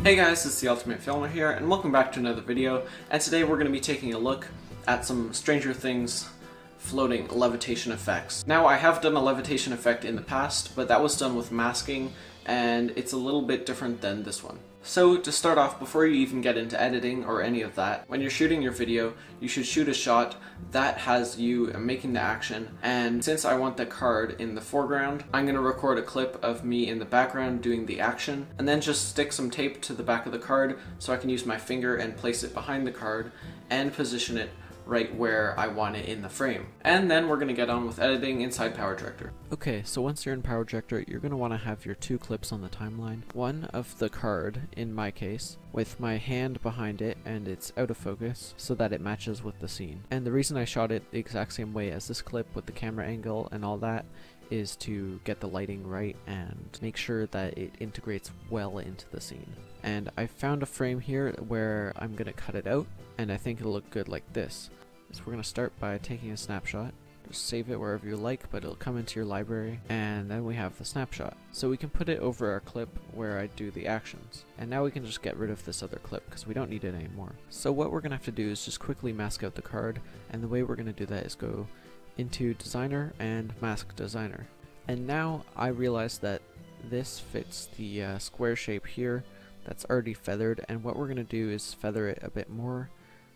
Hey guys, it's the Ultimate Filmer here, and welcome back to another video. And today we're going to be taking a look at some Stranger Things floating levitation effects. Now, I have done a levitation effect in the past, but that was done with masking, and it's a little bit different than this one. So to start off, before you even get into editing or any of that, when you're shooting your video, you should shoot a shot that has you making the action. And since I want the card in the foreground, I'm going to record a clip of me in the background doing the action, and then just stick some tape to the back of the card so I can use my finger and place it behind the card and position it right where I want it in the frame. And then we're going to get on with editing inside PowerDirector. Okay, so once you're in PowerDirector, you're going to want to have your two clips on the timeline. One of the card, in my case, with my hand behind it and it's out of focus so that it matches with the scene. And the reason I shot it the exact same way as this clip with the camera angle and all that is to get the lighting right and make sure that it integrates well into the scene. And I found a frame here where I'm going to cut it out, and I think it'll look good like this. So we're going to start by taking a snapshot. Just save it wherever you like, but it'll come into your library, and then we have the snapshot. So we can put it over our clip where I do the actions. And now we can just get rid of this other clip because we don't need it anymore. So what we're going to have to do is just quickly mask out the card, and the way we're going to do that is go into Designer and Mask Designer. And now I realize that this fits the square shape here that's already feathered, and what we're going to do is feather it a bit more.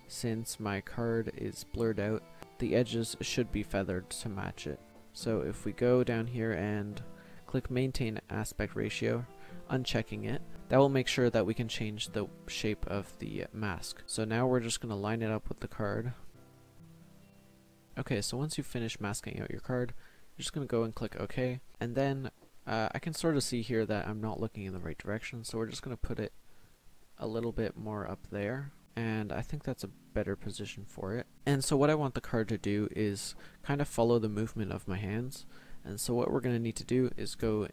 Since my card is blurred out, the edges should be feathered to match it. So if we go down here and click Maintain Aspect Ratio, unchecking it, that will make sure that we can change the shape of the mask. So now we're just going to line it up with the card. Okay, so once you finish masking out your card, you're just going to go and click OK, and then I can sort of see here that I'm not looking in the right direction, so we're just going to put it a little bit more up there. And I think that's a better position for it. And so what I want the card to do is kind of follow the movement of my hands. And so what we're going to need to do is go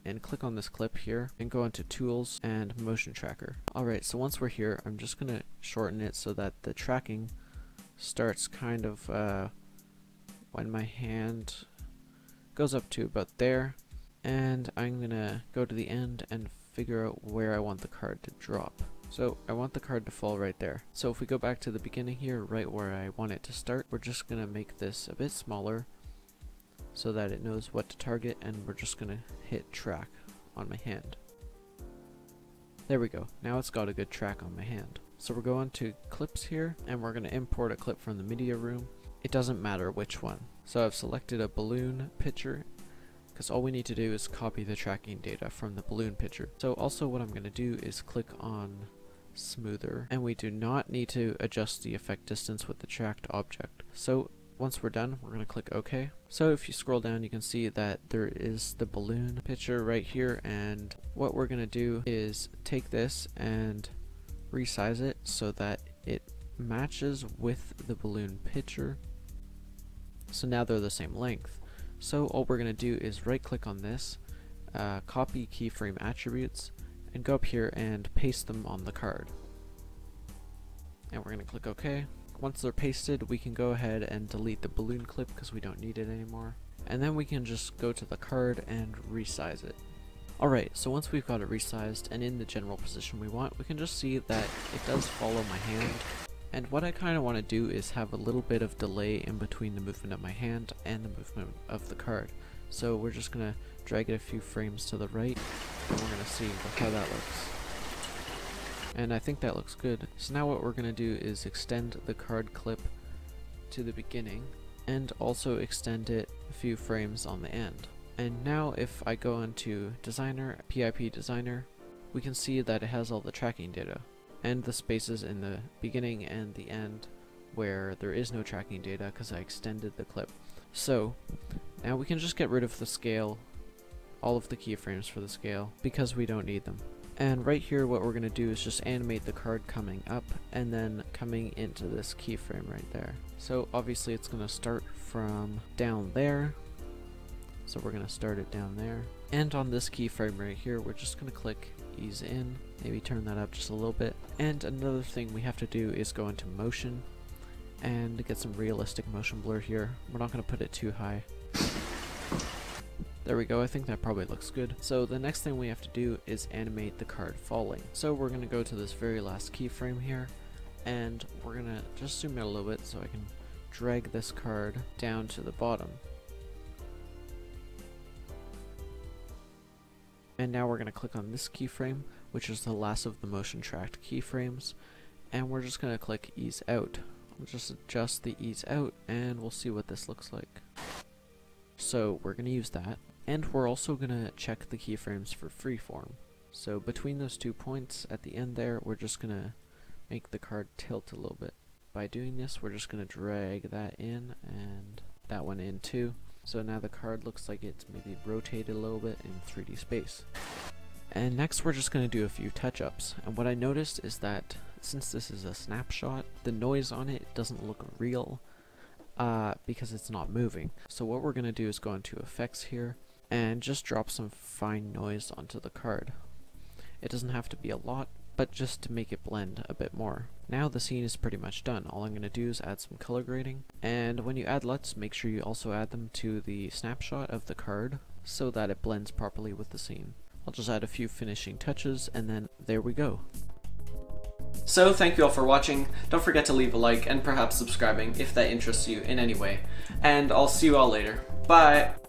and click on this clip here and go into Tools and Motion Tracker. Alright, so once we're here, I'm just going to shorten it so that the tracking starts kind of when my hand goes up to about there. And I'm going to go to the end and figure out where I want the card to drop. So I want the card to fall right there. So if we go back to the beginning here, right where I want it to start, we're just going to make this a bit smaller so that it knows what to target, and we're just going to hit track on my hand. There we go. Now it's got a good track on my hand. So we're going to clips here, and we're going to import a clip from the media room. It doesn't matter which one. So I've selected a balloon picture, because all we need to do is copy the tracking data from the balloon picture. So also what I'm going to do is click on Smoother, and we do not need to adjust the effect distance with the tracked object. So once we're done, we're going to click OK. So if you scroll down, you can see that there is the balloon picture right here, and what we're going to do is take this and resize it so that it matches with the balloon picture. So now they're the same length. So all we're going to do is right click on this, copy keyframe attributes, and go up here and paste them on the card. And we're going to click OK. Once they're pasted, we can go ahead and delete the balloon clip because we don't need it anymore. And then we can just go to the card and resize it. Alright, so once we've got it resized and in the general position we want, we can just see that it does follow my hand. And what I kind of want to do is have a little bit of delay in between the movement of my hand and the movement of the card. So we're just going to drag it a few frames to the right, and we're going to see how that looks. And I think that looks good. So now what we're going to do is extend the card clip to the beginning, and also extend it a few frames on the end. And now if I go into Designer, PIP Designer, we can see that it has all the tracking data, and the spaces in the beginning and the end where there is no tracking data because I extended the clip. So now we can just get rid of the scale, all of the keyframes for the scale, because we don't need them. And right here what we're going to do is just animate the card coming up and then coming into this keyframe right there. So obviously it's going to start from down there, so we're going to start it down there. And on this keyframe right here, we're just going to click ease in, maybe turn that up just a little bit. And another thing we have to do is go into motion and get some realistic motion blur here. We're not going to put it too high. There we go, I think that probably looks good. So the next thing we have to do is animate the card falling. So we're going to go to this very last keyframe here, and we're going to just zoom in a little bit so I can drag this card down to the bottom. And now we're going to click on this keyframe, which is the last of the motion tracked keyframes, and we're just going to click ease out. We'll just adjust the ease out and we'll see what this looks like. So we're going to use that, and we're also going to check the keyframes for freeform. So between those 2 points at the end there, we're just going to make the card tilt a little bit. By doing this, we're just going to drag that in and that one in too. So now the card looks like it's maybe rotated a little bit in 3D space. And next we're just going to do a few touch-ups. And what I noticed is that since this is a snapshot, the noise on it doesn't look real because it's not moving. So what we're going to do is go into effects here and just drop some fine noise onto the card. It doesn't have to be a lot, but just to make it blend a bit more. Now the scene is pretty much done. All I'm going to do is add some color grading, and when you add LUTs, make sure you also add them to the snapshot of the card so that it blends properly with the scene. I'll just add a few finishing touches, and then there we go. So thank you all for watching. Don't forget to leave a like and perhaps subscribing if that interests you in any way. And I'll see you all later. Bye!